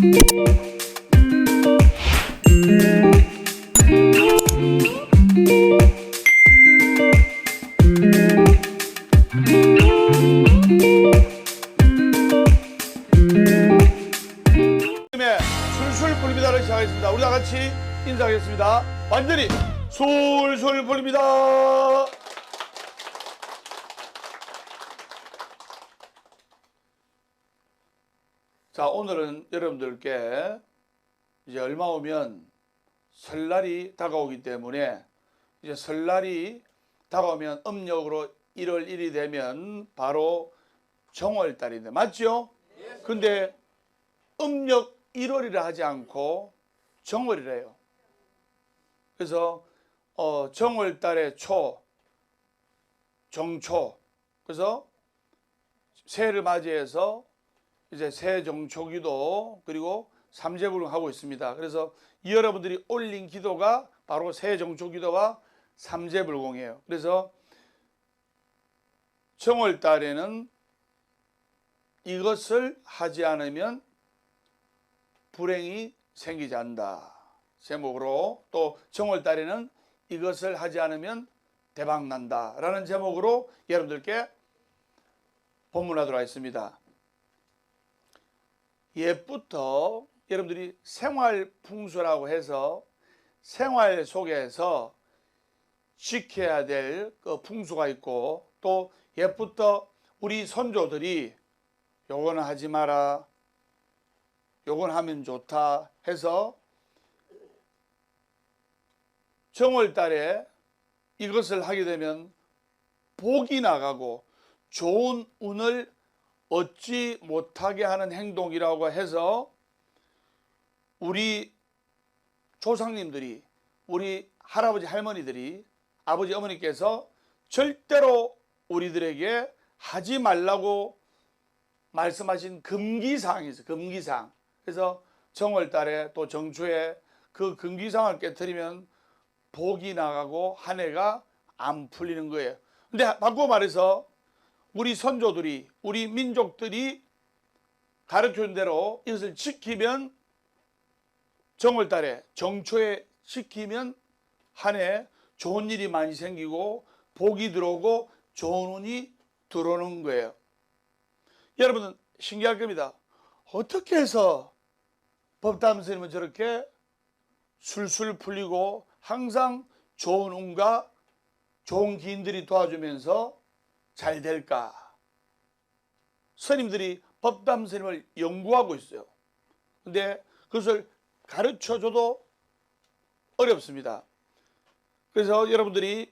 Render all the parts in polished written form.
술술 불립니다를 시작하겠습니다. 우리 다 같이 인사하겠습니다. 완전히 술술 불립니다. 자, 오늘은 여러분들께 이제 얼마 오면 설날이 다가오기 때문에 이제 설날이 다가오면 음력으로 1월 1일이 되면 바로 정월달인데 맞죠? 근데 음력 1월이라 하지 않고 정월이래요. 그래서 정월달의 초, 정초, 그래서 새해를 맞이해서 이제 새정초기도 그리고 삼재불능 하고 있습니다. 그래서 여러분들이 올린 기도가 바로 새정초기도와 삼재불공이에요. 그래서 정월달에는 이것을 하지 않으면 불행이 생기지 않는다 제목으로, 또 정월달에는 이것을 하지 않으면 대박난다 라는 제목으로 여러분들께 본문하도록 하겠습니다. 옛부터 여러분들이 생활풍수라고 해서 생활 속에서 지켜야 될 그 풍수가 있고, 또 옛부터 우리 선조들이 요거는 하지 마라, 요건 하면 좋다 해서 정월달에 이것을 하게 되면 복이 나가고 좋은 운을 얻지 못하게 하는 행동이라고 해서 우리 조상님들이, 우리 할아버지 할머니들이, 아버지 어머니께서 절대로 우리들에게 하지 말라고 말씀하신 금기사항이 있어요. 금기사항. 그래서 정월달에 또 정초에 그 금기사항을 깨뜨리면 복이 나가고 한 해가 안 풀리는 거예요. 근데 바꾸어 말해서 우리 선조들이, 우리 민족들이 가르쳐준 대로 이것을 지키면, 정월달에 정초에 지키면 한 해 좋은 일이 많이 생기고 복이 들어오고 좋은 운이 들어오는 거예요. 여러분은 신기할 겁니다. 어떻게 해서 법담 스님은 저렇게 술술 풀리고 항상 좋은 운과 좋은 기인들이 도와주면서 잘 될까? 스님들이 법담 스님을 연구하고 있어요. 근데 그것을 가르쳐줘도 어렵습니다. 그래서 여러분들이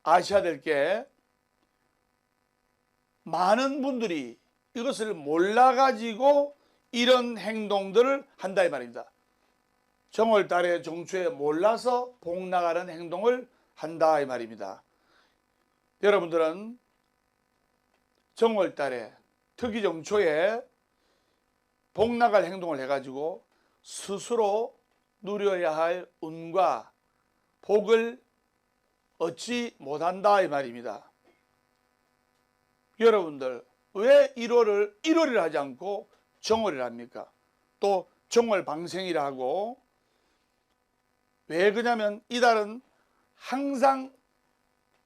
아셔야 될 게, 많은 분들이 이것을 몰라가지고 이런 행동들을 한다 이 말입니다. 정월달에 정초에 몰라서 복 나가는 행동을 한다 이 말입니다. 여러분들은 정월달에 특히 정초에 복 나갈 행동을 해가지고 스스로 누려야 할 운과 복을 얻지 못한다 이 말입니다. 여러분들 왜 1월을 하지 않고 정월을 합니까? 또 정월 방생이라 하고, 왜 그러냐면 이 달은 항상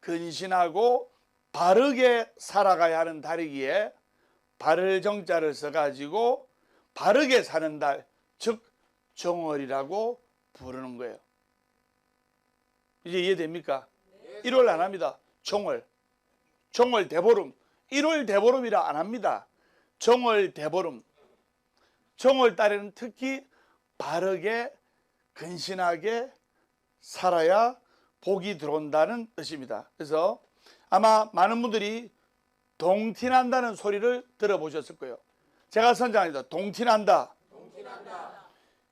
근신하고 바르게 살아가야 하는 달이기에 바를 정자를 써가지고 바르게 사는 달, 즉 정월이라고 부르는 거예요. 이제 이해됩니까? 1월 안 합니다. 정월 대보름, 1월 대보름이라 안 합니다. 정월 대보름. 정월 달에는 특히 바르게 근신하게 살아야 복이 들어온다는 뜻입니다. 그래서 아마 많은 분들이 동티난다는 소리를 들어보셨을 거예요. 제가 선장합니다. 동티난다.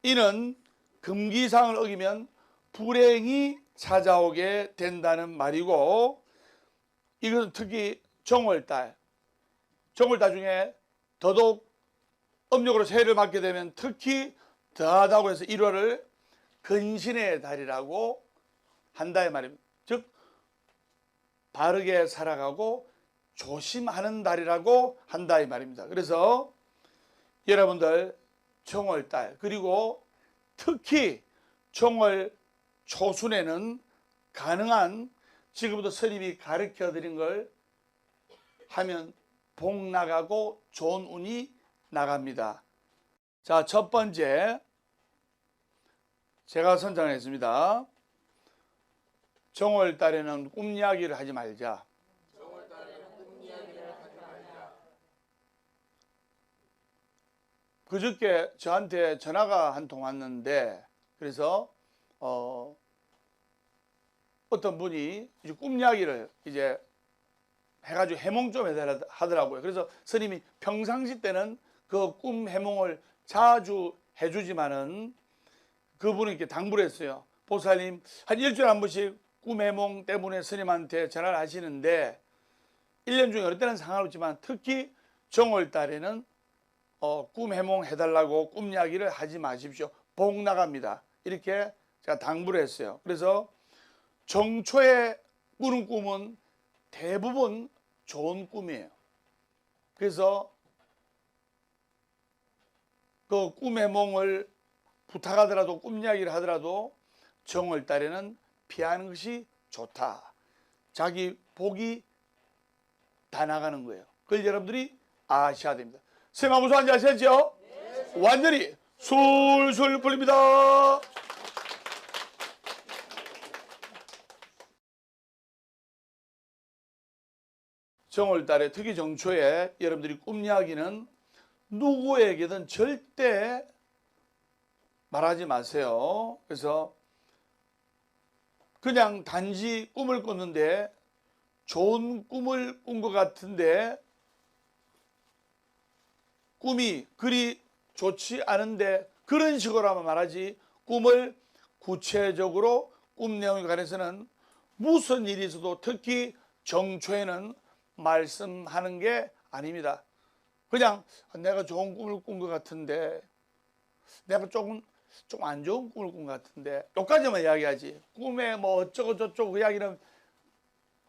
이는 금기사항을 어기면 불행이 찾아오게 된다는 말이고, 이것은 특히 정월달 중에 더더욱 음력으로 새해를 맞게 되면 특히 더하다고 해서 1월을 근신의 달이라고 한다 이 말입니다. 즉 바르게 살아가고 조심하는 달이라고 한다 이 말입니다. 그래서 여러분들 정월달 그리고 특히 정월 초순에는 가능한 지금부터 스님이 가르쳐 드린 걸 하면 복 나가고 좋은 운이 나갑니다. 자, 첫 번째 제가 선정했습니다. 정월달에는 꿈 이야기를 하지 말자. 그저께 저한테 전화가 한 통 왔는데 그래서 어떤 분이 이제 꿈 이야기를 이제 해가지고 해몽 좀 해달라 하더라고요. 그래서 스님이 평상시 때는 그 꿈 해몽을 자주 해주지만은 그분이 이렇게 당부를 했어요. 보살님 한 일주일에 한 번씩 꿈 해몽 때문에 스님한테 전화를 하시는데 1년 중에 어느 때는 상관없지만 특히 정월달에는 꿈 해몽 해달라고 꿈 이야기를 하지 마십시오. 복 나갑니다. 이렇게 제가 당부를 했어요. 그래서 정초에 꾸는 꿈은 대부분 좋은 꿈이에요. 그래서 그 꿈 해몽을 부탁하더라도 꿈 이야기를 하더라도 정월달에는 피하는 것이 좋다. 자기 복이 다 나가는 거예요. 그걸 여러분들이 아셔야 됩니다. 선생님 무슨 말인지 아시겠죠? 네. 완전히 술술 풀립니다. 정월달에 특히 정초에 여러분들이 꿈 이야기는 누구에게든 절대 말하지 마세요. 그래서 그냥 단지 꿈을 꿨는데 좋은 꿈을 꾼 것 같은데 꿈이 그리 좋지 않은데 그런 식으로만 말하지 꿈을 구체적으로 꿈 내용에 관해서는 무슨 일이 있어도 특히 정초에는 말씀하는 게 아닙니다. 그냥 내가 좋은 꿈을 꾼 것 같은데 내가 조금 안 좋은 꿈을 꾼 것 같은데 여기까지만 이야기하지 꿈에 뭐 어쩌고 저쩌고 그 이야기는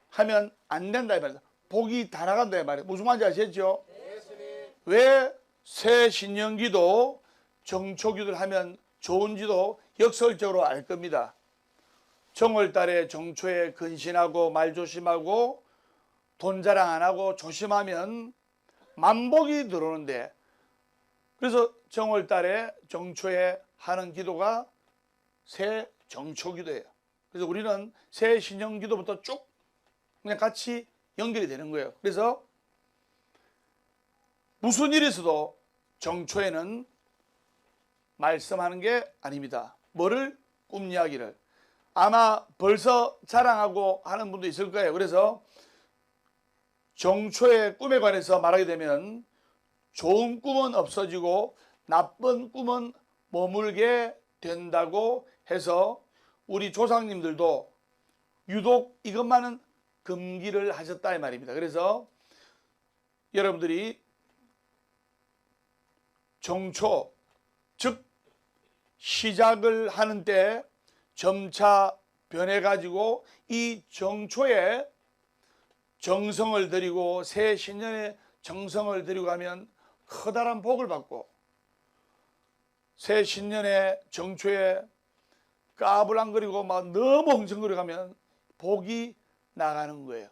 하면 안 된다 이 말이야. 복이 다 나간다 이 말이야. 무슨 말인지 아시겠죠? 왜 새 신년기도 정초기도를 하면 좋은지도 역설적으로 알 겁니다. 정월달에 정초에 근신하고 말 조심하고 돈 자랑 안 하고 조심하면 만복이 들어오는데 그래서 정월달에 정초에 하는 기도가 새 정초기도예요. 그래서 우리는 새 신년기도부터 쭉 그냥 같이 연결이 되는 거예요. 그래서 무슨 일이 있어도 정초에는 말씀하는 게 아닙니다. 뭐를? 꿈 이야기를. 아마 벌써 자랑하고 하는 분도 있을 거예요. 그래서 정초의 꿈에 관해서 말하게 되면 좋은 꿈은 없어지고 나쁜 꿈은 머물게 된다고 해서 우리 조상님들도 유독 이것만은 금기를 하셨다 이 말입니다. 그래서 여러분들이 정초 즉 시작을 하는 때 점차 변해 가지고 이 정초에 정성을 들이고 새 신년에 정성을 들이고 가면 커다란 복을 받고 새 신년에 정초에 까불랑거리고 막 너무 흥청거려 가면 복이 나가는 거예요.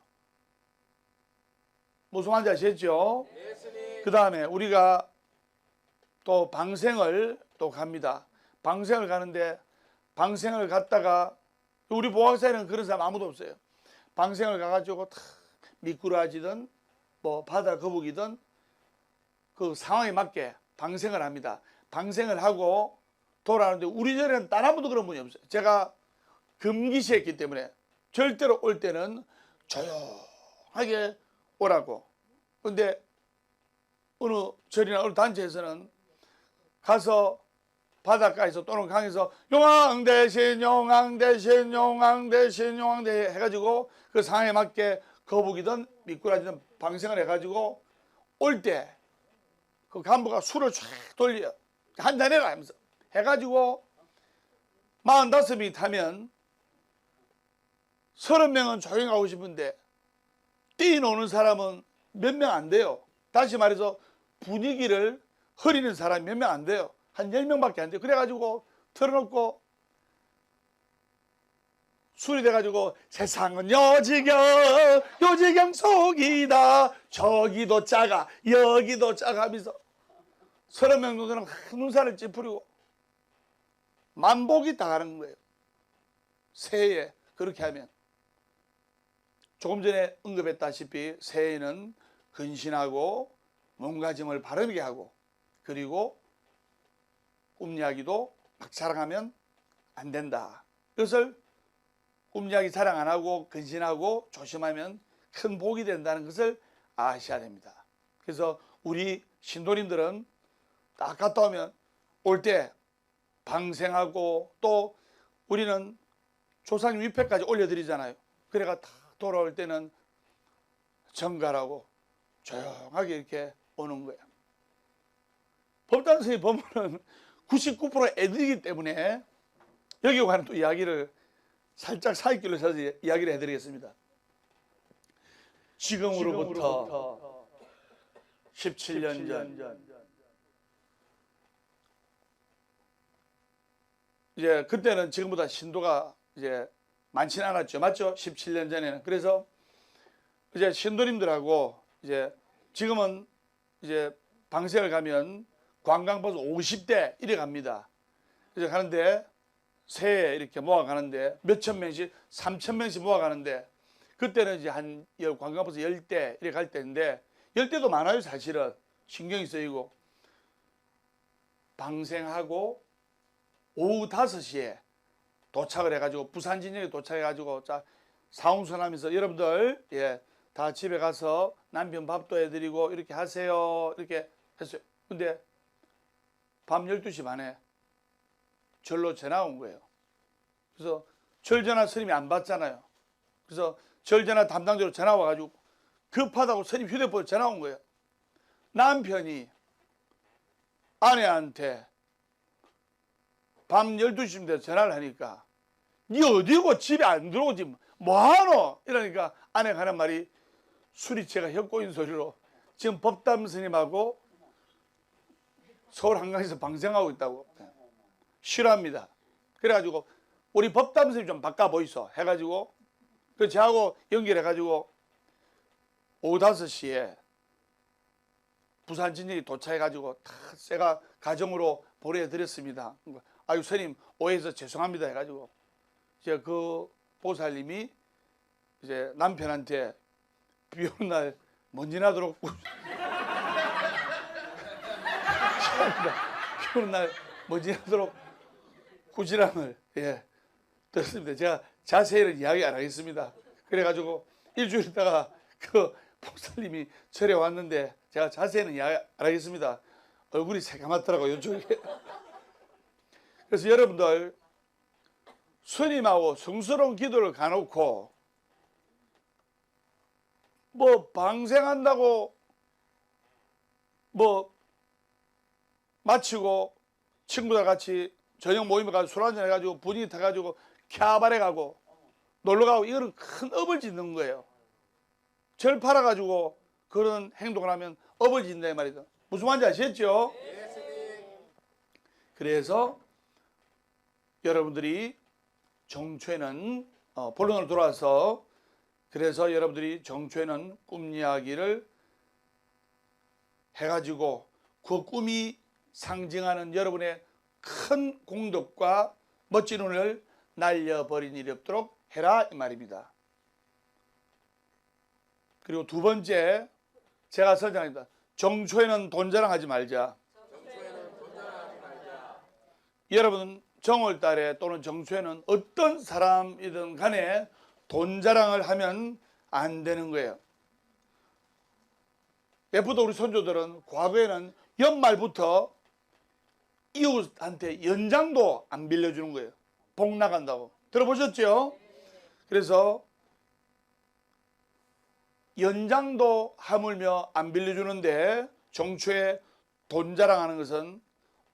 무슨 말인지 아시겠죠? 그 다음에 우리가 또 방생을 또 갑니다. 방생을 가는데 방생을 갔다가 우리 보학사에는 그런 사람 아무도 없어요. 방생을 가가지고 다 미꾸라지든 뭐 바다 거북이든 그 상황에 맞게 방생을 합니다. 방생을 하고 돌아오는데 우리 절에는 단 한 번도 그런 분이 없어요. 제가 금기시했기 때문에 절대로 올 때는 조용하게 오라고. 근데 어느 절이나 어느 단체에서는 가서 바닷가에서 또는 강에서 용왕 대신 용왕 대신 용왕 대신 용왕 대신 해가지고 그 상황에 맞게 거북이든 미꾸라지든 방생을 해가지고 올 때 그 간부가 술을 쫙 돌려 한잔 해라 하면서 해가지고 45명이 타면 30명은 조용히 가고 싶은데 뛰노는 사람은 몇 명 안 돼요. 다시 말해서 분위기를 흐리는 사람이 몇 명 안 돼요. 한 10명밖에 안 돼요. 그래가지고 틀어놓고 술이 돼가지고 세상은 요지경 속이다. 저기도 작아 여기도 작아 하면서 30명 정도는 눈살을 찌푸리고 만복이 당하는 거예요. 새해에 그렇게 하면. 조금 전에 언급했다시피 새해에는 근신하고 몸가짐을 바르게 하고 그리고 꿈 이야기도 막 자랑하면 안 된다. 이것을 꿈 이야기 자랑 안 하고 근신하고 조심하면 큰 복이 된다는 것을 아셔야 됩니다. 그래서 우리 신도님들은 딱 갔다 오면 올 때 방생하고 또 우리는 조상님 위패까지 올려드리잖아요. 그래가 다 돌아올 때는 정갈하고 조용하게 이렇게 오는 거예요. 법담선생님 보면은 99% 애들이기 때문에 여기 관한 또 이야기를 살짝 사이길로 쳐서 이야기를 해드리겠습니다. 지금으로부터 17년 전 이제 그때는 지금보다 신도가 이제 많지는 않았죠. 맞죠? 17년 전에는. 그래서 이제 신도님들하고 이제 지금은 이제 방생을 가면 관광버스 50대 이래 갑니다. 이제 가는데 새해 이렇게 모아가는데 몇천 명씩 3천 명씩 모아가는데 그때는 이제 한 관광버스 10대 이래 갈 때인데 10대도 많아요. 사실은 신경이 쓰이고 방생하고 오후 5시에 도착을 해가지고 부산 진역에 도착해가지고 자 사운선하면서 여러분들 다 집에 가서 남편 밥도 해드리고 이렇게 하세요 이렇게 했어요. 근데 밤 12시 반에 절로 전화 온 거예요. 그래서 절 전화 스님이 안 받잖아요. 그래서 절 전화 담당자로 전화 와가지고 급하다고 스님 휴대폰에 전화 온 거예요. 남편이 아내한테 밤 12시쯤 돼서 전화를 하니까 니 어디고 집에 안 들어오지 뭐하노? 이러니까 아내가 하는 말이 술이 제가 혀꼬인 소리로 지금 법담 스님하고 서울 한강에서 방생하고 있다고 싫어합니다. 그래가지고 우리 법담 스님 좀 바꿔 보이소 해가지고 그 저하고 연결해가지고 오후 5시에 부산 진역이 도착해가지고 다 제가 가정으로 보내드렸습니다. 아유 스님 오해해서 죄송합니다 해가지고 이제 그 보살님이 이제 남편한테 비 오는 날 먼지 나도록 비 오는 날 먼지 나도록 꾸지람을 들었습니다. 제가 자세히는 이야기 안 하겠습니다. 그래가지고 일주일 있다가 그 보살님이 절에 왔는데 제가 자세히는 이야기 안 하겠습니다. 얼굴이 새까맣더라고요 이쪽에. 그래서 여러분들 스님하고 성스러운 기도를 가놓고 뭐 방생한다고 뭐 마치고 친구들 같이 저녁 모임에 가서 술 한잔 해가지고 분위기 타가지고 캬바레 가고 놀러가고 이거는 큰 업을 짓는 거예요. 절 팔아가지고 그런 행동을 하면 업을 짓는다 이 말이죠. 무슨 말인지 아시겠죠? 그래서 여러분들이 정초에는 본론으로 돌아와서 그래서 여러분들이 정초에는 꿈 이야기를 해가지고 그 꿈이 상징하는 여러분의 큰 공덕과 멋진 운을 날려버린 일이 없도록 해라 이 말입니다. 그리고 두 번째 제가 설명합니다. 정초에는 돈 자랑하지 말자. 여러분 정월달에 또는 정초에는 어떤 사람이든 간에 돈 자랑을 하면 안 되는 거예요. 예쁘도 우리 손주들은 과거에는 연말부터 이웃한테 연장도 안 빌려주는 거예요. 복 나간다고. 들어보셨죠? 그래서 연장도 하물며 안 빌려주는데 정초에 돈 자랑하는 것은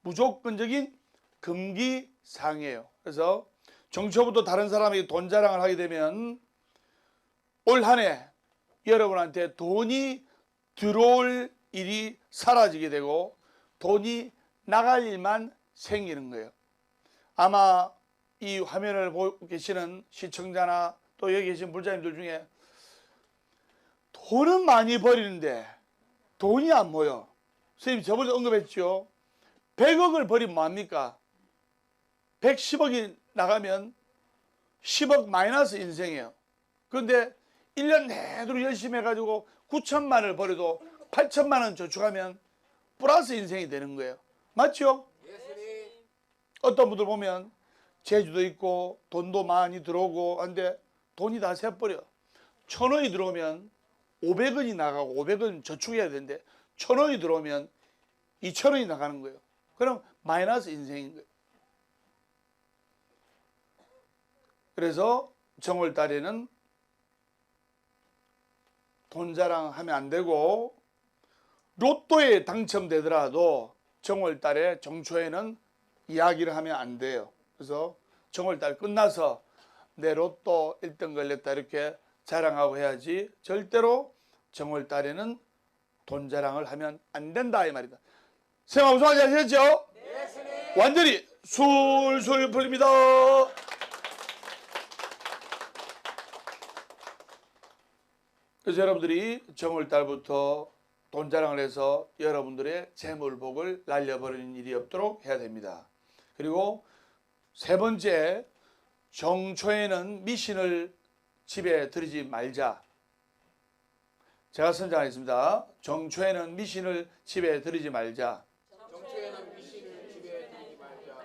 무조건적인 금기사항이에요. 그래서 정초부터 다른 사람에게 돈 자랑을 하게 되면 올 한 해 여러분한테 돈이 들어올 일이 사라지게 되고 돈이 나갈 일만 생기는 거예요. 아마 이 화면을 보고 계시는 시청자나 또 여기 계신 불자님들 중에 돈은 많이 버리는데 돈이 안 모여. 선생님 저번에 언급했죠. 100억을 버리면 뭐합니까? 110억이 나가면 10억 마이너스 인생이에요. 그런데 1년 내도록 열심히 해가지고 9천만 원을 버려도 8천만 원 저축하면 플러스 인생이 되는 거예요. 맞죠? 어떤 분들 보면 재주도 있고 돈도 많이 들어오고 한데 돈이 다 새버려. 1,000원이 들어오면 500원이 나가고 500원 저축해야 되는데 1,000원이 들어오면 2,000원이 나가는 거예요. 그럼 마이너스 인생인 거예요. 그래서 정월달에는 돈 자랑하면 안 되고 로또에 당첨되더라도 정월달에 정초에는 이야기를 하면 안 돼요. 그래서 정월달 끝나서 내 로또 1등 걸렸다 이렇게 자랑하고 해야지 절대로 정월달에는 돈 자랑을 하면 안 된다 이 말이다. 생각 우승하지 아시겠죠? 네, 완전히 술술 풀립니다. 그래서 여러분들이 정월달부터 돈 자랑을 해서 여러분들의 재물복을 날려버리는 일이 없도록 해야 됩니다. 그리고 세 번째, 정초에는 미신을 집에 들이지 말자. 제가 선정하겠습니다. 정초에는 미신을 집에 들이지 말자. 정초에는 미신을 집에 들이지 말자.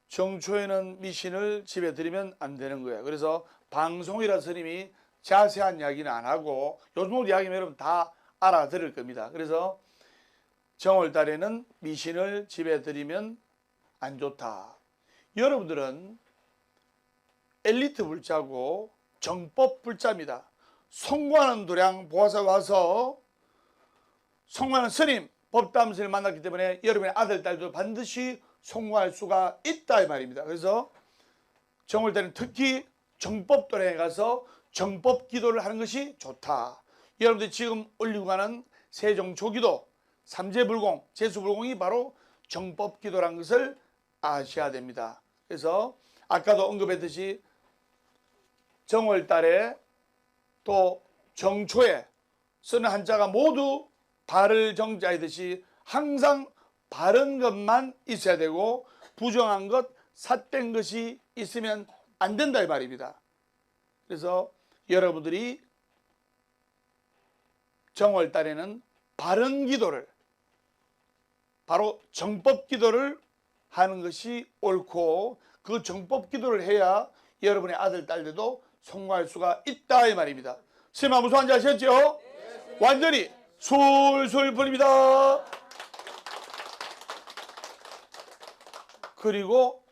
정초에는 미신을 집에 들이면 안 되는 거예요. 그래서 방송이라 스님이 자세한 이야기는 안 하고 요즘 이야기면 여러분 다 알아들을 겁니다. 그래서 정월달에는 미신을 집에 들이면 안 좋다. 여러분들은 엘리트 불자고 정법 불자입니다. 송구하는 도량 보아서 와서 송구하는 스님 법담스를 만났기 때문에 여러분의 아들, 딸도 반드시 송구할 수가 있다 이 말입니다. 그래서 정월달에는 특히 정법도량에 가서 정법 기도를 하는 것이 좋다. 여러분들이 지금 올리고 가는 세종초기도, 삼재불공, 재수불공이 바로 정법 기도라는 것을 아셔야 됩니다. 그래서 아까도 언급했듯이 정월달에 또 정초에 쓰는 한자가 모두 바를 정자이듯이 항상 바른 것만 있어야 되고 부정한 것, 삿된 것이 있으면 안 된다 이 말입니다. 그래서 여러분들이 정월달에는 바른 기도를, 바로 정법 기도를 하는 것이 옳고 그 정법 기도를 해야 여러분의 아들, 딸들도 성공할 수가 있다 이 말입니다. 스님 무슨 말인지 아셨죠? 네, 완전히 술술 풀립니다. 그리고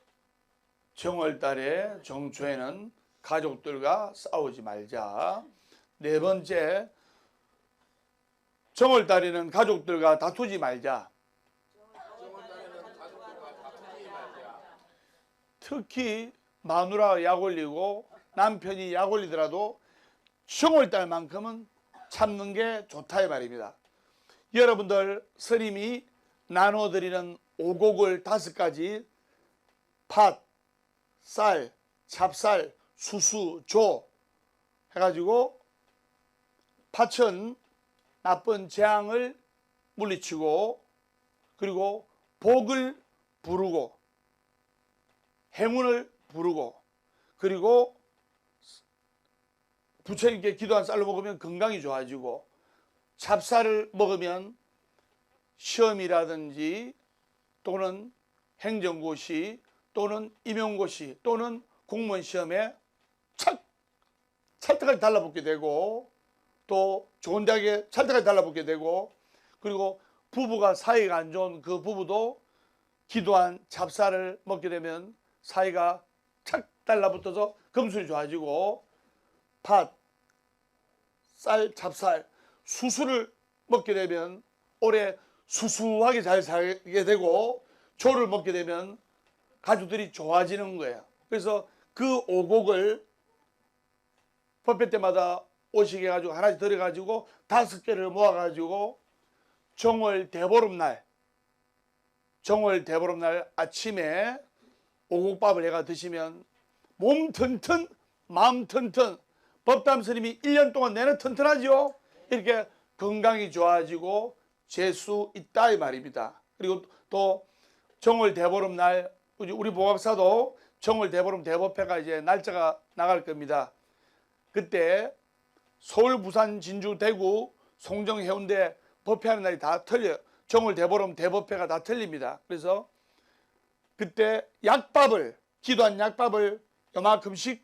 정월달에 정초에는 가족들과 싸우지 말자. 네 번째, 정월달에는 가족들과 다투지 말자. 특히 마누라가 약 올리고 남편이 약 올리더라도 정월달만큼은 참는 게 좋다 이 말입니다. 여러분들 스님이 나눠드리는 오곡을 5가지 팥, 쌀, 찹쌀, 수수, 조 해가지고 팥은 나쁜 재앙을 물리치고 그리고 복을 부르고 행운을 부르고 그리고 부처님께 기도한 쌀로 먹으면 건강이 좋아지고 찹쌀을 먹으면 시험이라든지 또는 행정고시 또는 임용고시 또는 공무원 시험에 찰떡까지 달라붙게 되고 또 좋은 대학에 찰떡까지 달라붙게 되고 그리고 부부가 사이가 안 좋은 그 부부도 기도한 찹쌀을 먹게 되면 사이가 착 달라붙어서 금술이 좋아지고 팥, 쌀, 찹쌀, 수수를 먹게 되면 오래 수수하게 잘 살게 되고 조를 먹게 되면 가족들이 좋아지는 거예요. 그래서 그 오곡을 법회 때마다 오시게 해가지고 하나씩 들여가지고 5개를 모아가지고 정월 대보름날 정월 대보름날 아침에 오곡밥을 해가 드시면 몸 튼튼 마음 튼튼, 법담 스님이 1년 동안 내내 튼튼하죠. 이렇게 건강이 좋아지고 재수 있다 이 말입니다. 그리고 또 정월 대보름날 우리 보각사도 정월 대보름 대법회가 이제 날짜가 나갈 겁니다. 그때 서울, 부산, 진주, 대구, 송정, 해운대 법회하는 날이 다 틀려요. 정월 대보름 대법회가 다 틀립니다. 그래서 그때 약밥을, 기도한 약밥을 요만큼씩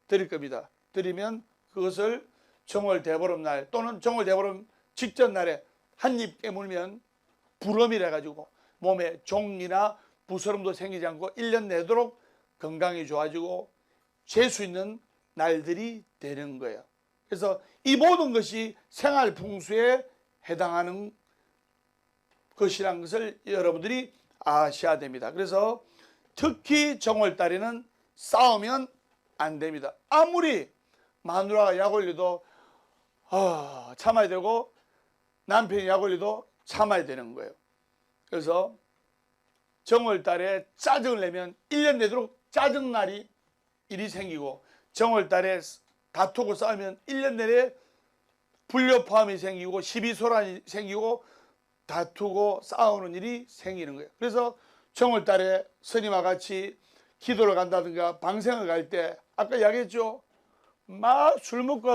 드릴 겁니다. 드리면 그것을 정월 대보름 날 또는 정월 대보름 직전 날에 한 입 깨물면 불엄이라 가지고 몸에 종이나 부스럼도 생기지 않고 1년 내도록 건강이 좋아지고 재수 있는 날들이 되는 거예요. 그래서 이 모든 것이 생활 풍수에 해당하는 것이라는 것을 여러분들이 아셔야 됩니다. 그래서 특히 정월달에는 싸우면 안 됩니다. 아무리 마누라가 약 올려도 참아야 되고 남편이 약 올려도 참아야 되는 거예요. 그래서 정월달에 짜증을 내면 1년 내도록 짜증날이 일이 생기고, 정월달에 다투고 싸우면 1년 내내 불협화음이 생기고 시비소란이 생기고 다투고 싸우는 일이 생기는 거예요. 그래서 정월달에 스님과 같이 기도를 간다든가 방생을 갈 때 아까 이야기했죠. 막 술 먹고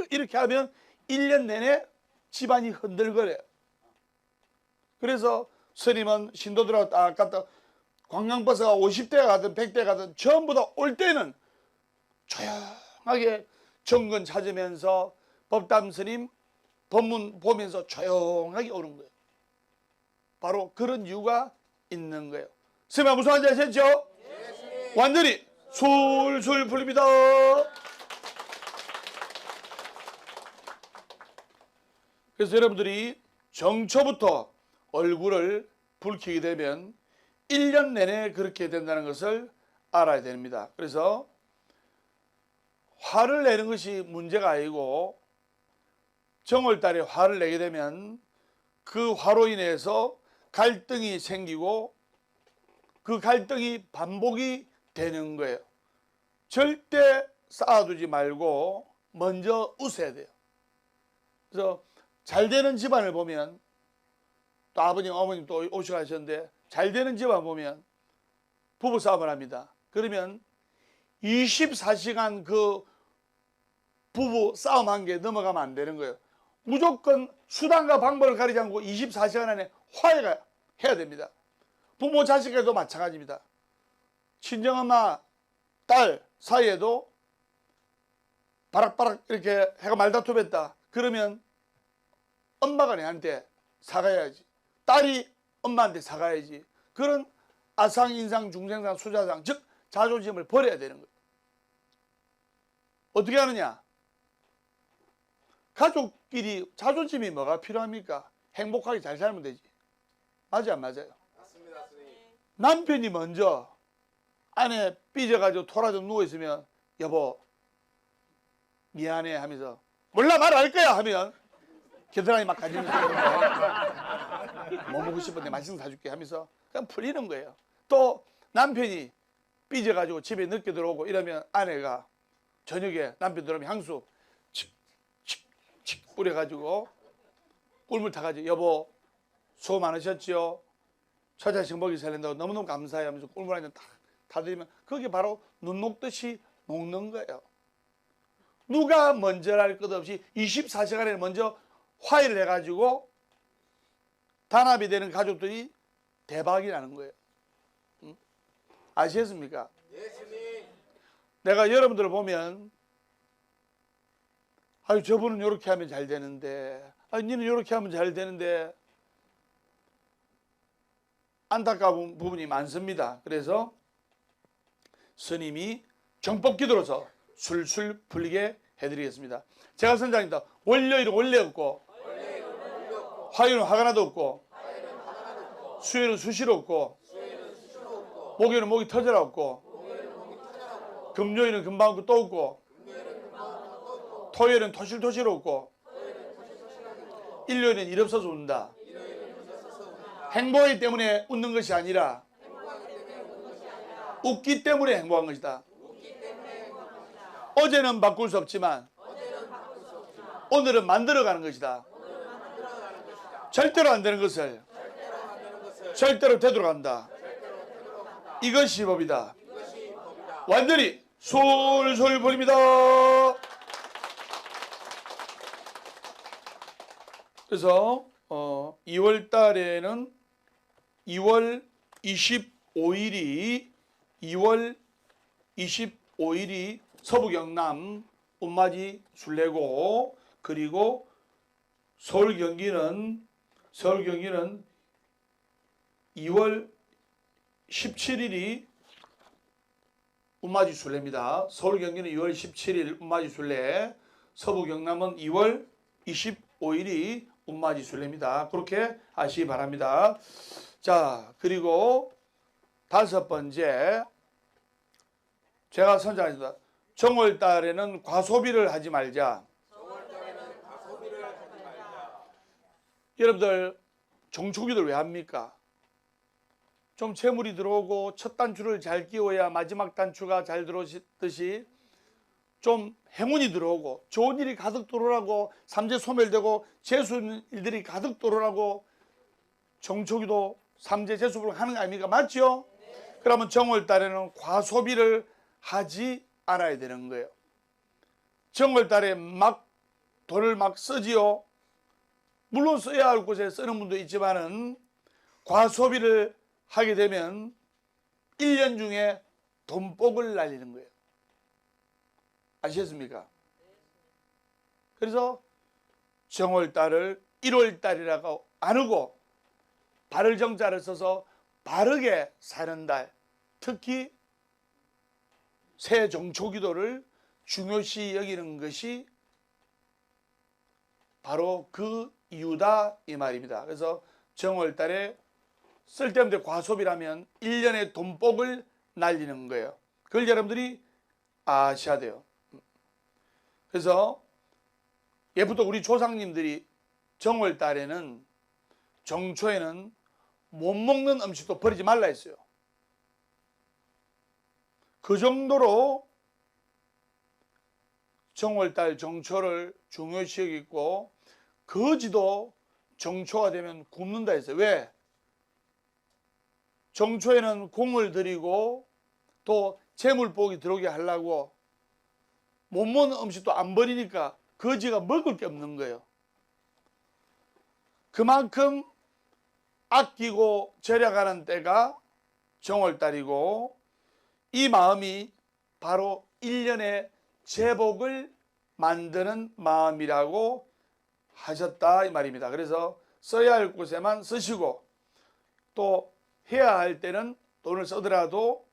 이렇게 하면 1년 내내 집안이 흔들거려요. 그래서 스님은 신도들하고 딱 갔다 관광버스가 50대가 가든 100대가 가든 전부 다 올 때는 조용하게 정근 찾으면서 법담 스님 법문 보면서 조용하게 오는 거예요. 바로 그런 이유가 있는 거예요. 스님아 무슨 말인지 아셨죠? 네, 완전히 술술 풀립니다. 그래서 여러분들이 정초부터 얼굴을 붉히게 되면 1년 내내 그렇게 된다는 것을 알아야 됩니다. 그래서 화를 내는 것이 문제가 아니고 정월달에 화를 내게 되면 그 화로 인해서 갈등이 생기고 그 갈등이 반복이 되는 거예요. 절대 쌓아두지 말고 먼저 웃어야 돼요. 그래서 잘 되는 집안을 보면 또 아버님 어머님 또 오시고 하셨는데 잘 되는 집안 보면 부부싸움을 합니다. 그러면 24시간 그 부부 싸움 한 게 넘어가면 안 되는 거예요. 무조건 수단과 방법을 가리지 않고 24시간 안에 화해가 해야 됩니다. 부모 자식에도 마찬가지입니다. 친정엄마 딸 사이에도 바락바락 이렇게 해가 말다툼했다. 그러면 엄마가 내한테 사과해야지. 딸이 엄마한테 사과해야지. 그런 아상, 인상, 중생상, 수자상 즉 자존심을 버려야 되는 거예요. 어떻게 하느냐? 가족끼리 자존심이 뭐가 필요합니까? 행복하게 잘 살면 되지. 맞아요, 안 맞아요? 맞습니다, 스님. 남편이 먼저 아내 삐져가지고 토라져 누워있으면 여보 미안해 하면서 몰라 말 할 거야 하면 겨드랑이 막 가지면서 뭐 먹고 싶은데 맛있는 거 사줄게 하면서 그냥 풀리는 거예요. 또 남편이 삐져가지고 집에 늦게 들어오고 이러면 아내가 저녁에 남편 들어오면 향수 칙칙칙 뿌려가지고 꿀물 타가지고 여보 수고 많으셨지요? 처자식 먹이 살린다고 너무너무 감사해 하면서 꿀물 한 잔 딱 타드리면 그게 바로 눈 녹듯이 녹는 거예요. 누가 먼저 할 것 없이 24시간에 먼저 화해를 해가지고 단합이 되는 가족들이 대박이 나는 거예요. 아시겠습니까? 예, 스님. 내가 여러분들을 보면 아유 저분은 이렇게 하면 잘 되는데 아유 니는 이렇게 하면 잘 되는데 안타까운 부분이 많습니다. 그래서 스님이 정법기도로서 술술 풀리게 해드리겠습니다. 제가 선장입니다. 월요일은 원래 없고 화요일은 화가 나도 없고 수요일은 수시로 없고 목요일은 목이 터져라 없고 금요일은 금방 없고 또 없고 토요일은 토실토실 없고 일요일은 일 없어서 운다. 행복하기 때문에 웃는 것이 아니라 웃기 때문에 행복한 것이다. 어제는 바꿀 수 없지만 오늘은 만들어가는 것이다. 절대로 안 되는 것을 절대로 되돌아간다. 이것이 법이다. 완전히 솔솔 풀립니다. 그래서 2월 달에는 2월 25일이 서부 경남 운맞이 순례고, 그리고 서울 경기는 2월 17일이 운맞이 순례입니다. 서울 경기는 2월 17일 운맞이 순례, 서부 경남은 2월 25일이 운맞이 순례입니다. 그렇게 아시기 바랍니다. 자, 그리고 다섯 번째, 제가 선정하겠습니다. 정월 달에는 과소비를 하지 말자. 여러분들 정초기도를 왜 합니까? 좀 재물이 들어오고 첫 단추를 잘 끼워야 마지막 단추가 잘 들어오듯이 좀 행운이 들어오고 좋은 일이 가득 들어오라고, 삼재 소멸되고 재수 일들이 가득 들어오라고 정초기도 삼재 재수를 하는 거 아닙니까? 맞죠? 네. 그러면 정월 달에는 과소비를 하지 않아야 되는 거예요. 정월 달에 막 돈을 막 쓰지요. 물론 써야 할 곳에 쓰는 분도 있지만은 과소비를 하게 되면 1년 중에 돈복을 날리는 거예요. 아시겠습니까? 그래서 정월달을 1월달이라고 안 하고 바를 정자를 써서 바르게 사는 달, 특히 새정초기도를 중요시 여기는 것이 바로 그 이유다, 이 말입니다. 그래서 정월달에 쓸데없는 과소비라면 1년의 돈복을 날리는 거예요. 그걸 여러분들이 아셔야 돼요. 그래서 예부터 우리 조상님들이 정월달에는, 정초에는 못 먹는 음식도 버리지 말라 했어요. 그 정도로 정월달 정초를 중요시 여기고, 거지도 정초가 되면 굶는다 했어요. 왜? 정초에는 공을 들이고 또 재물복이 들어오게 하려고 못 먹는 음식도 안 버리니까 거지가 먹을 게 없는 거예요. 그만큼 아끼고 절약하는 때가 정월달이고, 이 마음이 바로 1년의 제복을 만드는 마음이라고 하셨다, 이 말입니다. 그래서 써야 할 곳에만 쓰시고, 또 해야 할 때는 돈을 쓰더라도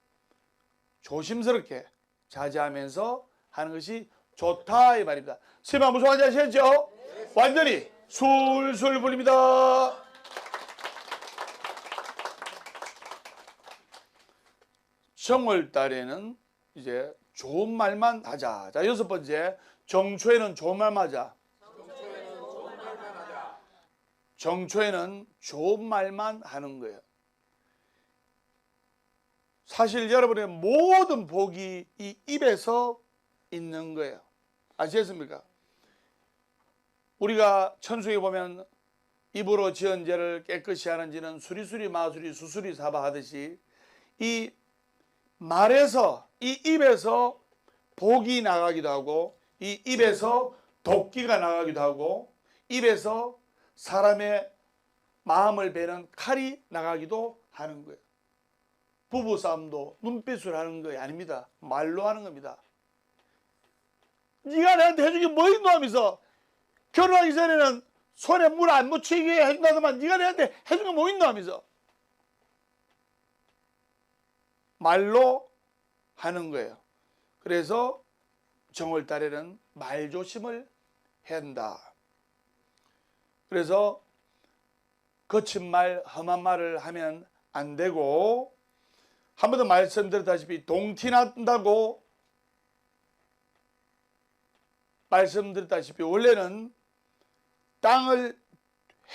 조심스럽게 자제하면서 하는 것이 좋다, 이 말입니다. 선생님 무슨 말인지 아시겠죠? 네. 완전히 술술 불립니다. 정월달에는 이제 좋은 말만 하자. 자, 여섯 번째, 정초에는 좋은 말만 하자. 정초에는 좋은 말만 하는 거예요. 사실 여러분의 모든 복이 이 입에서 있는 거예요. 아시겠습니까? 우리가 천수에 보면 입으로 지은 죄를 깨끗이 하는지는 수리수리 마수리 수수리 사바 하듯이, 이 말에서, 이 입에서 복이 나가기도 하고, 이 입에서 도끼가 나가기도 하고, 입에서 사람의 마음을 베는 칼이 나가기도 하는 거예요. 부부싸움도 눈빛으로 하는 거 아닙니다. 말로 하는 겁니다. 네가 나한테 해준 게 뭐 있노 하면서, 결혼하기 전에는 손에 물 안 묻히게 해준다더만 네가 나한테 해준 게 뭐 있노 하면서 말로 하는 거예요. 그래서 정월달에는 말조심을 해야 한다. 그래서 거친 말, 험한 말을 하면 안 되고, 한 번 더 말씀드렸다시피 동티난다고 말씀드렸다시피 원래는 땅을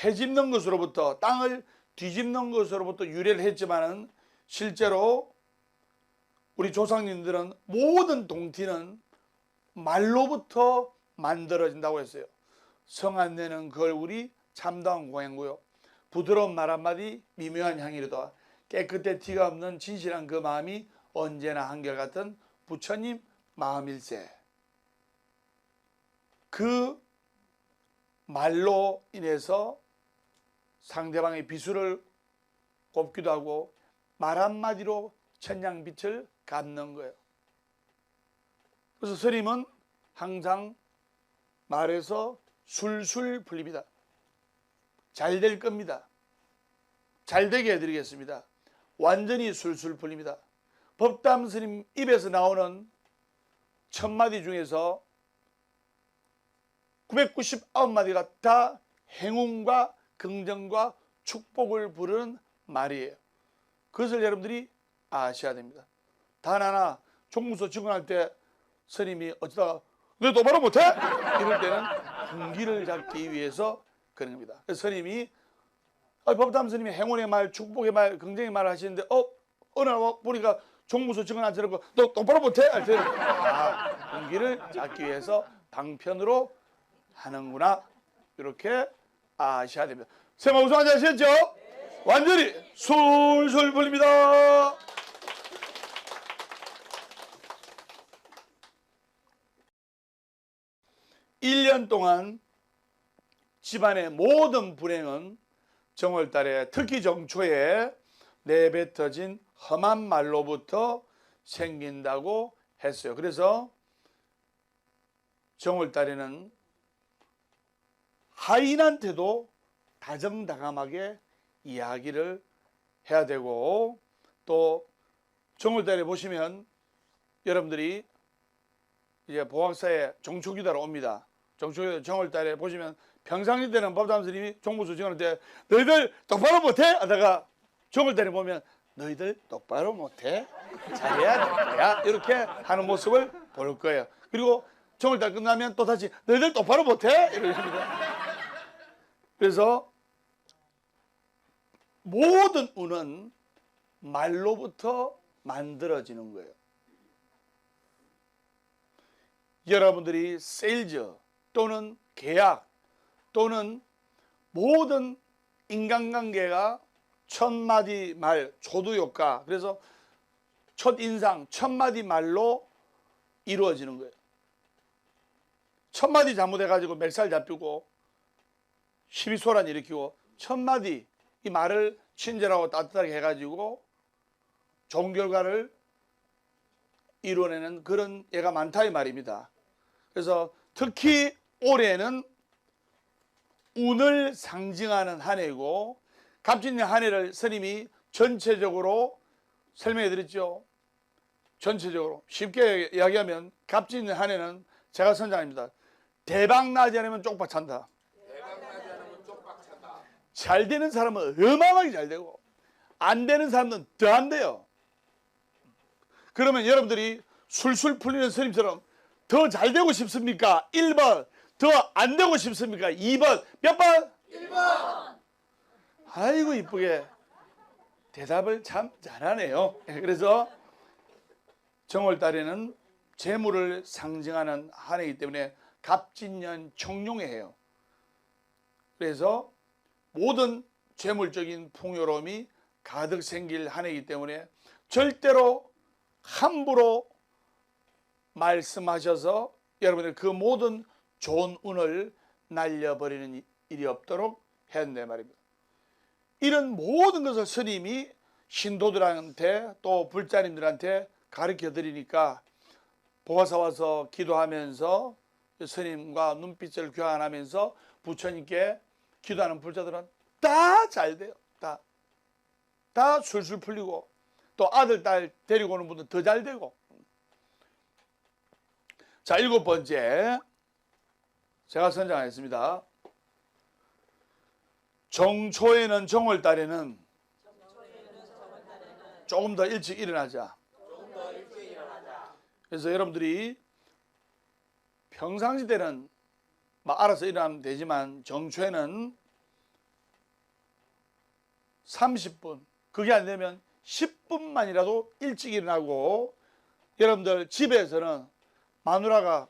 헤집는 것으로부터, 땅을 뒤집는 것으로부터 유래를 했지만은 실제로 우리 조상님들은 모든 동티는 말로부터 만들어진다고 했어요. 성안내는 그 얼굴이 참다운 공양고요. 부드러운 말 한마디, 미묘한 향이로다. 깨끗해 티가 없는 진실한 그 마음이 언제나 한결같은 부처님 마음일세. 그 말로 인해서 상대방의 비수를 꼽기도 하고 말 한마디로 천냥빛을 갚는 거예요. 그래서 스님은 항상 말에서 술술 풀립니다. 잘 될 겁니다. 잘 되게 해드리겠습니다. 완전히 술술 풀립니다. 법담 스님 입에서 나오는 1000마디 중에서 999마디가 다 행운과 긍정과 축복을 부르는 말이에요. 그것을 여러분들이 아셔야 됩니다. 단 하나 종무소 직원할 때 스님이 어쩌다가 너 똑바로 못해? 이럴 때는 분기를 잡기 위해서 그런 겁니다. 그래서 스님이 법담 스님이 행운의 말, 축복의 말, 긍정의 말을 하시는데 어느 날 보니까 종무소 직원 앉혀놓고 너 똑바로 못해? 할 때는 분기를 잡기 위해서 방편으로 하는구나. 이렇게 아셔야 됩니다. 세마 우승 아시겠죠? 완전히 술술 풀립니다. (1년) 동안 집안의 모든 불행은 정월달에 특히 정초에 내뱉어진 험한 말로부터 생긴다고 했어요. 그래서 정월달에는 하인한테도 다정다감하게 이야기를 해야 되고, 또 정월달에 보시면 여러분들이 이제 보학사에 종초기도하러 옵니다. 종초기도 정월달에 보시면 평상시 때는 법담 스님이 종무소 직원할 때 너희들 똑바로 못해? 하다가 정월달에 보면 너희들 똑바로 못해? 잘해야 될 거야. 이렇게 하는 모습을 볼 거예요. 그리고 정월달 끝나면 또 다시 너희들 똑바로 못해? 이러십니다. 그래서 모든 운은 말로부터 만들어지는 거예요. 여러분들이 세일즈 또는 계약 또는 모든 인간관계가 1000마디 말, 초두효과, 그래서 첫인상 1000마디 말로 이루어지는 거예요. 1000마디 잘못해가지고 멱살 잡히고 시비소란 일으키고 1000마디 이 말을 친절하고 따뜻하게 해가지고 좋은 결과를 이루어내는 그런 예가 많다 이 말입니다. 그래서 특히 올해는 운을 상징하는 한 해이고, 갑진년 한 해를 스님이 전체적으로 설명해 드렸죠. 전체적으로 쉽게 이야기하면 갑진년 한 해는 제가 선장입니다. 대박 나지 않으면 쪽박 찬다. 잘 되는 사람은 어마어마하게 잘 되고 안 되는 사람은 더 안 돼요. 그러면 여러분들이 술술 풀리는 스님처럼 더 잘 되고 싶습니까? 1번. 더 안 되고 싶습니까? 2번. 몇 번? 1번. 아이고 이쁘게 대답을 참 잘하네요. 그래서 정월달에는 재물을 상징하는 한 해이기 때문에 갑진년 청룡의 해요. 그래서 모든 재물적인 풍요로움이 가득 생길 한 해이기 때문에 절대로 함부로 말씀하셔서 여러분들 그 모든 좋은 운을 날려버리는 일이 없도록 해야 된다 말입니다. 이런 모든 것을 스님이 신도들한테 또 불자님들한테 가르쳐 드리니까 보화사 와서 기도하면서 스님과 눈빛을 교환하면서 부처님께 기도하는 불자들은 다 잘 돼요. 다 술술 풀리고 또 아들, 딸 데리고 오는 분들 더 잘 되고. 자, 7번째 제가 선정하겠습니다. 정초에는 정월달에는 조금 더 일찍 일어나자. 그래서 여러분들이 평상시 때는 막 알아서 일어나면 되지만 정초에는 30분, 그게 안 되면 10분만이라도 일찍 일어나고, 여러분들 집에서는 마누라가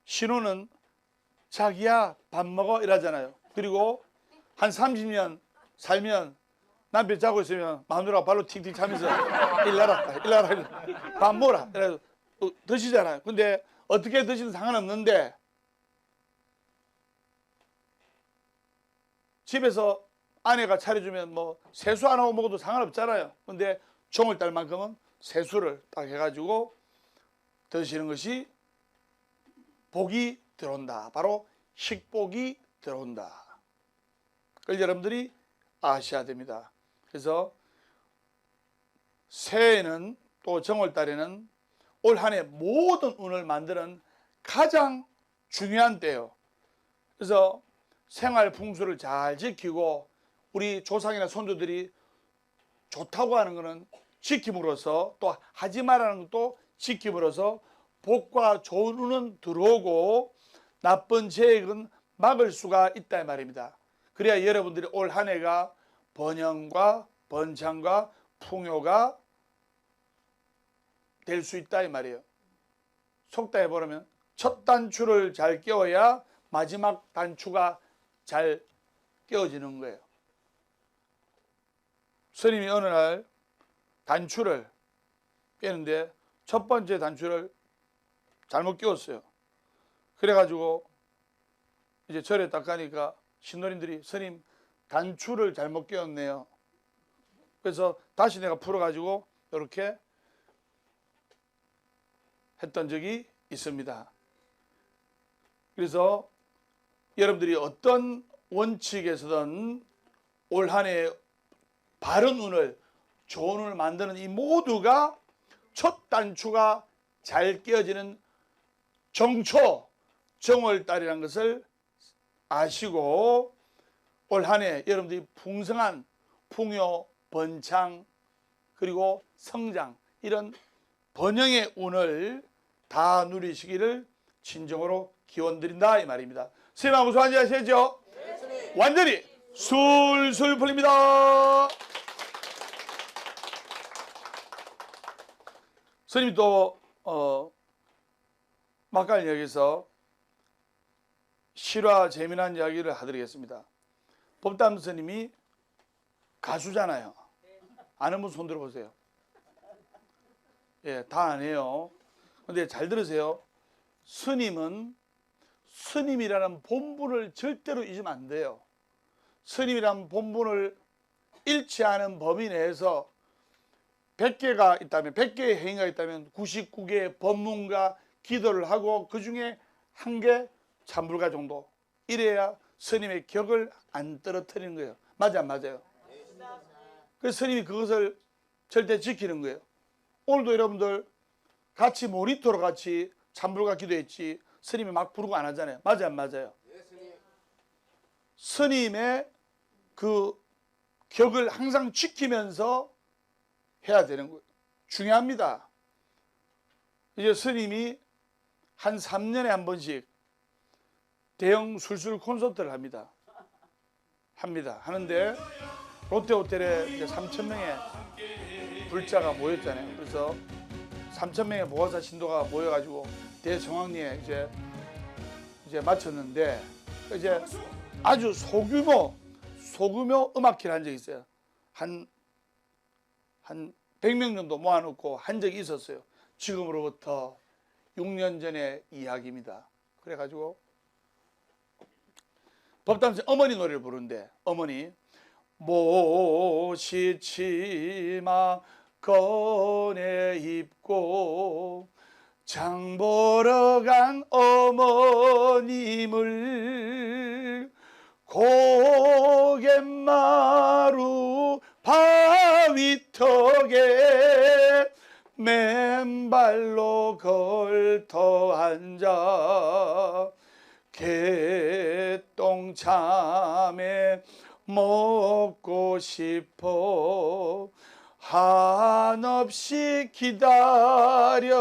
신호는 자기야 밥 먹어 이러잖아요. 그리고 한 30년 살면 남편 자고 있으면 마누라가 발로 팅팅 차면서 일나라 밥 먹어라 이래서 드시잖아요. 근데 어떻게 드시든 상관없는데 집에서 아내가 차려주면 뭐 세수 안 하고 먹어도 상관없잖아요. 근데 종을달만큼은 세수를 딱 해가지고 드시는 것이 복이 들어온다. 바로 식복이 들어온다. 그걸 여러분들이 아셔야 됩니다. 그래서 새해에는 또 정월달에는 올 한 해 모든 운을 만드는 가장 중요한 때예요. 그래서 생활 풍수를 잘 지키고 우리 조상이나 선조들이 좋다고 하는 것은 지킴으로써, 또 하지 말라는 것도 지킴으로써 복과 좋은 운은 들어오고 나쁜 재액은 막을 수가 있다 이 말입니다. 그래야 여러분들이 올 한 해가 번영과 번창과 풍요가 될 수 있다 이 말이에요. 속담에 보면 첫 단추를 잘 끼워야 마지막 단추가 잘 끼워지는 거예요. 스님이 어느 날 단추를 끼는데 첫 번째 단추를 잘못 끼웠어요. 그래가지고 이제 절에 딱 가니까 신도림들이 스님 단추를 잘못 끼웠네요. 그래서 다시 내가 풀어가지고 이렇게 했던 적이 있습니다. 그래서 여러분들이 어떤 원칙에서든 올 한 해 바른 운을, 좋은 운을 만드는 이 모두가 첫 단추가 잘 끼어지는 정초, 정월달이라는 것을 아시고 올 한 해 여러분들이 풍성한 풍요, 번창, 그리고 성장, 이런 번영의 운을 다 누리시기를 진정으로 기원드린다 이 말입니다. 스님하고 소환지 하시죠? 네, 완전히 술술 풀립니다. 스님이 또 막간 이야기에서 실화 재미난 이야기를 하드리겠습니다. 법담 스님이 가수잖아요. 아는 분 손 들어보세요. 예, 다 아네요. 근데 잘 들으세요. 스님은 스님이라는 본분을 절대로 잊으면 안 돼요. 스님이라는 본분을 잃지 않은 범위 내에서 100개가 있다면, 100개의 행위가 있다면 99개의 법문과 기도를 하고 그 중에 한 개 참불가 정도, 이래야 스님의 격을 안 떨어뜨리는 거예요. 맞아 안 맞아요? 그래서 스님이 그것을 절대 지키는 거예요. 오늘도 여러분들 같이 모니터로 같이 참불가 기도했지 스님이 막 부르고 안 하잖아요. 맞아 안 맞아요? 스님의 그 격을 항상 지키면서 해야 되는 거예요. 중요합니다. 이제 스님이 한 3년에 한 번씩 대형 술술 콘서트를 합니다. 하는데 롯데호텔에 이제 3,000명의 불자가 모였잖아요. 그래서 3,000명의 보화사 신도가 모여가지고 대성황리에 이제 마쳤는데, 이제 아주 소규모 음악회를 한 적이 있어요. 한 100명 정도 모아놓고 한 적이 있었어요. 지금으로부터 6년 전의 이야기입니다. 그래가지고 법담 어머니 노래를 부르는데, 어머니 모시 치마 꺼내 입고 장 보러 간 어머님을 고갯마루 바위턱에 맨발로 걸터 앉아 개똥참에 먹고 싶어 한없이 기다렸지.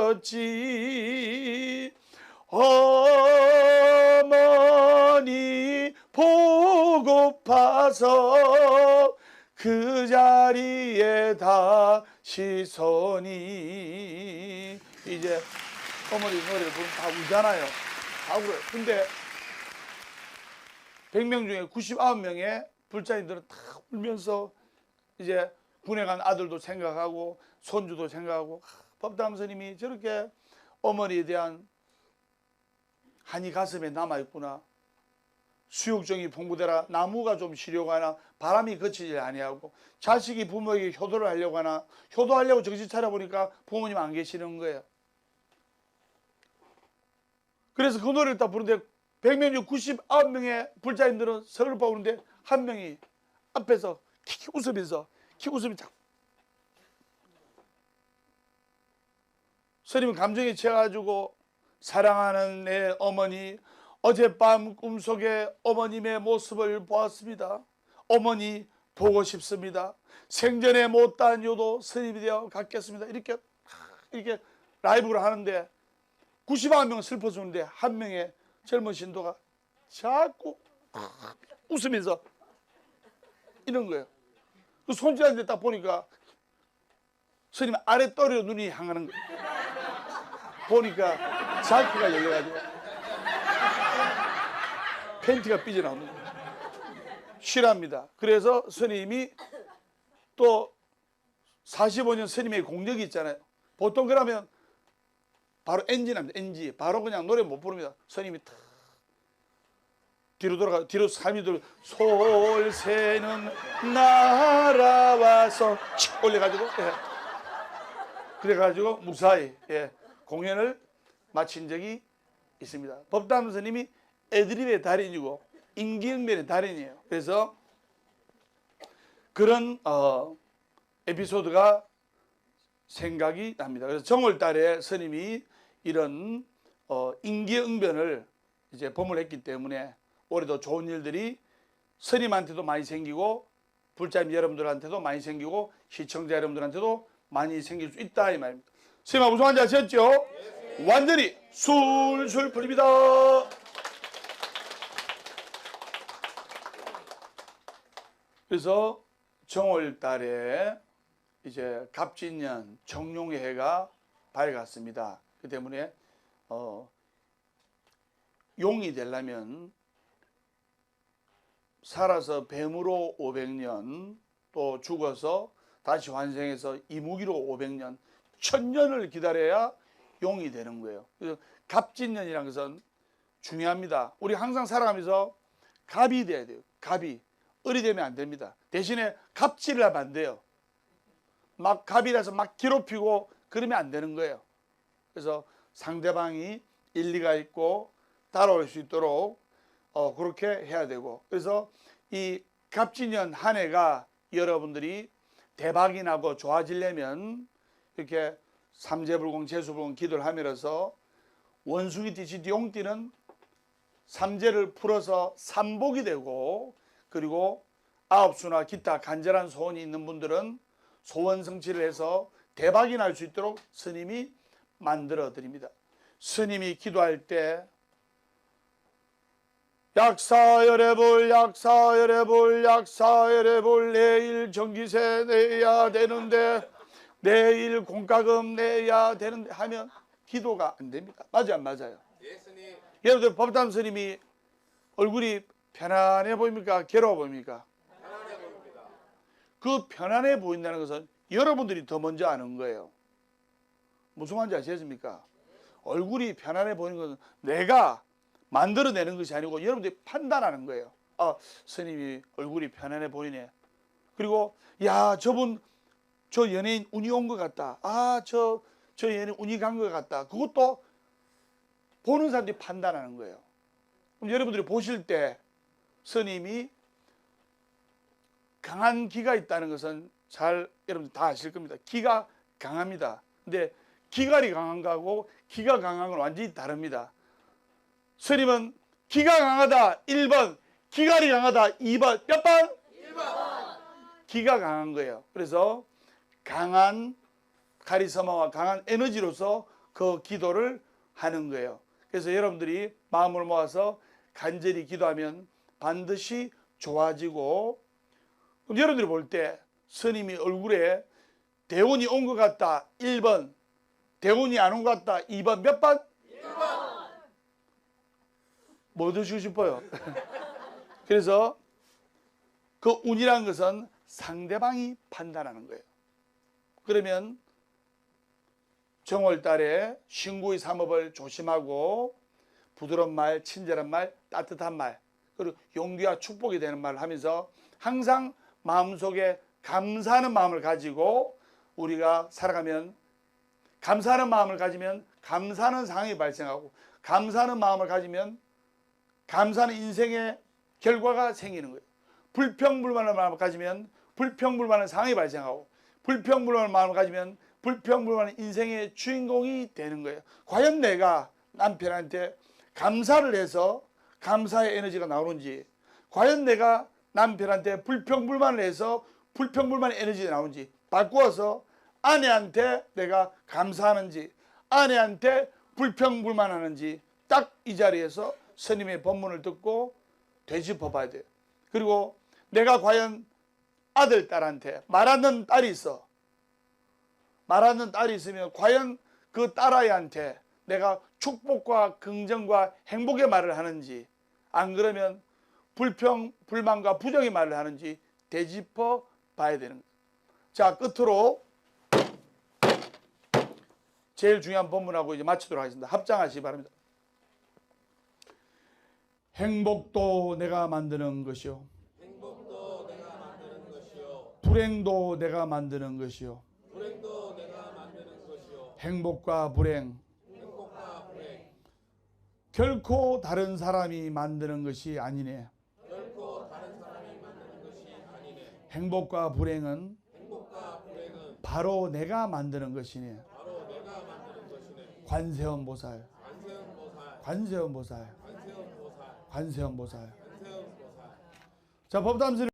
어머니 보고파서 그 자리에 다시 서니. 이제 어머니 노래를 부르면 다 울잖아요. 다 울어요. 근데 100명 중에 99명의 불자님들은 다 울면서 이제 군에 간 아들도 생각하고 손주도 생각하고, 법담 스님이 저렇게 어머니에 대한 한이 가슴에 남아있구나. 수욕정이 풍부되라. 나무가 좀 쉬려고 하나 바람이 그치지 아니하고, 자식이 부모에게 효도를 하려고 하나 효도하려고 정신 차려보니까 부모님 안 계시는 거예요. 그래서 그 노래를 딱 부르는데 100명 중 99명의 불자님들은 서글퍼 부르는데 한 명이 앞에서 킥 웃으면서 자, 스님은 감정에 취해가지고, 사랑하는 내 어머니, 어젯밤 꿈속에 어머님의 모습을 보았습니다. 어머니 보고 싶습니다. 생전에 못다한 요도 스님이 되어 갖겠습니다. 이렇게 라이브를 하는데 99명 슬퍼주는데 한 명의 젊은 신도가 자꾸 웃으면서 이런 거예요. 그 손질하는데 딱 보니까 스님 아래 떠리로 눈이 향하는 거예요. 보니까 자크가 열려가지고 팬티가 삐져나오는 거예요. 실합니다. 그래서 스님이 또 45년 스님의 공력이 있잖아요. 보통 그러면 바로 엔진합니다. 엔지. 바로 그냥 노래 못 부릅니다. 스님이 탁 뒤로 돌아가, 뒤로 삶이 돌아, 솔새는 날아와서 칙 올려가지고, 그래가지고 무사히 공연을 마친 적이 있습니다. 법담 스님이 애드립의 달인이고 임기응변의 달인이에요. 그래서 그런 에피소드가 생각이 납니다. 그래서 정월달에 스님이 이런 임기응변을 이제 범을했기 때문에 올해도 좋은 일들이 스님한테도 많이 생기고 불자님 여러분들한테도 많이 생기고 시청자 여러분들한테도 많이 생길 수 있다 이 말입니다. 스님 무슨 말인지 아셨죠? 완전히 술술 풀립니다. 그래서 정월달에 이제 갑진년 정용의 해가 밝았습니다. 그 때문에 용이 되려면 살아서 뱀으로 500년, 또 죽어서 다시 환생해서 이무기로 500년, 1000년을 기다려야 용이 되는 거예요. 그래서 갑진년이라는 것은 중요합니다. 우리 항상 살아가면서 갑이 돼야 돼요. 갑이. 을이 되면 안 됩니다. 대신에 갑질을 하면 안 돼요. 막 갑이라서 막 괴롭히고 그러면 안 되는 거예요. 그래서 상대방이 일리가 있고 따라올 수 있도록 그렇게 해야 되고, 그래서 이 갑진년 한 해가 여러분들이 대박이 나고 좋아지려면 이렇게 삼재불공 재수불공 기도를 하면서 원숭이 띠지 용띠는 삼재를 풀어서 삼복이 되고, 그리고 아홉수나 기타 간절한 소원이 있는 분들은 소원 성취를 해서 대박이 날 수 있도록 스님이 만들어 드립니다. 스님이 기도할 때 약사열애볼 내일 전기세 내야 되는데, 내일 공과금 내야 되는데 하면 기도가 안 됩니다. 맞아요, 안 맞아요? 예, 스님. 여러분들 법담 스님이 얼굴이 편안해 보입니까? 괴로워 보입니까? 편안해 보입니다. 그 편안해 보인다는 것은 여러분들이 더 먼저 아는 거예요. 무슨 말인지 아시겠습니까? 얼굴이 편안해 보이는 것은 내가 만들어내는 것이 아니고 여러분들이 판단하는 거예요. 아, 스님이 얼굴이 편안해 보이네. 그리고 야, 저분 저 연예인 운이 온 것 같다. 아, 저 연예인 운이 간 것 같다. 그것도 보는 사람들이 판단하는 거예요. 그럼 여러분들이 보실 때 스님이 강한 기가 있다는 것은 잘 여러분들 다 아실 겁니다. 기가 강합니다. 근데 기갈이 강한 거하고 기가 강한 건 완전히 다릅니다. 스님은 기가 강하다 1번, 기갈이 강하다 2번, 몇 번? 1번. 기가 강한 거예요. 그래서 강한 카리스마와 강한 에너지로서 그 기도를 하는 거예요. 그래서 여러분들이 마음을 모아서 간절히 기도하면 반드시 좋아지고 그럼 여러분들이 볼 때 스님이 얼굴에 대운이 온 것 같다 1번, 대운이 안 온 것 같다 2번, 몇 번? 1번. 뭐 드시고 싶어요? 그래서 그 운이라는 것은 상대방이 판단하는 거예요. 그러면 정월달에 신구의 삼업을 조심하고 부드러운 말, 친절한 말, 따뜻한 말, 그리고 용기와 축복이 되는 말을 하면서 항상 마음속에 감사하는 마음을 가지고 우리가 살아가면, 감사하는 마음을 가지면 감사하는 상황이 발생하고, 감사하는 마음을 가지면 감사하는 인생의 결과가 생기는 거예요. 불평불만한 마음을 가지면 불평불만한 상황이 발생하고, 불평불만한 마음을 가지면 불평불만한 인생의 주인공이 되는 거예요. 과연 내가 남편한테 감사를 해서 감사의 에너지가 나오는지, 과연 내가 남편한테 불평불만을 해서 불평불만의 에너지가 나오는지, 바꾸어서 아내한테 내가 감사하는지 아내한테 불평불만하는지 딱 이 자리에서 스님의 법문을 듣고 되짚어 봐야 돼요. 그리고 내가 과연 아들, 딸한테 말하는 딸이 있어. 말하는 딸이 있으면 과연 그 딸아이한테 내가 축복과 긍정과 행복의 말을 하는지, 안 그러면 불평, 불만과 부정의 말을 하는지 되짚어 봐야 되는 거예요. 자, 끝으로 제일 중요한 본문하고 이제 마치도록 하겠습니다. 합장하시기 바랍니다. 행복도 내가 만드는 것이요. 행복도 내가 만드는 것이요. 불행도 내가 만드는 것이요. 불행도 내가 만드는 것이요. 행복과 불행, 행복과 불행. 결코 다른 사람이 만드는 것이 아니네. 결코 다른 사람이 만드는 것이 아니네. 행복과 불행은 행복과 불행은 바로 내가 만드는 것이네. 바로 내가 만드는 것이네. 관세음보살, 관세음보살, 관세음보살, 관세음보살, 관세음보살. 관세음보살. 자, 법담스님.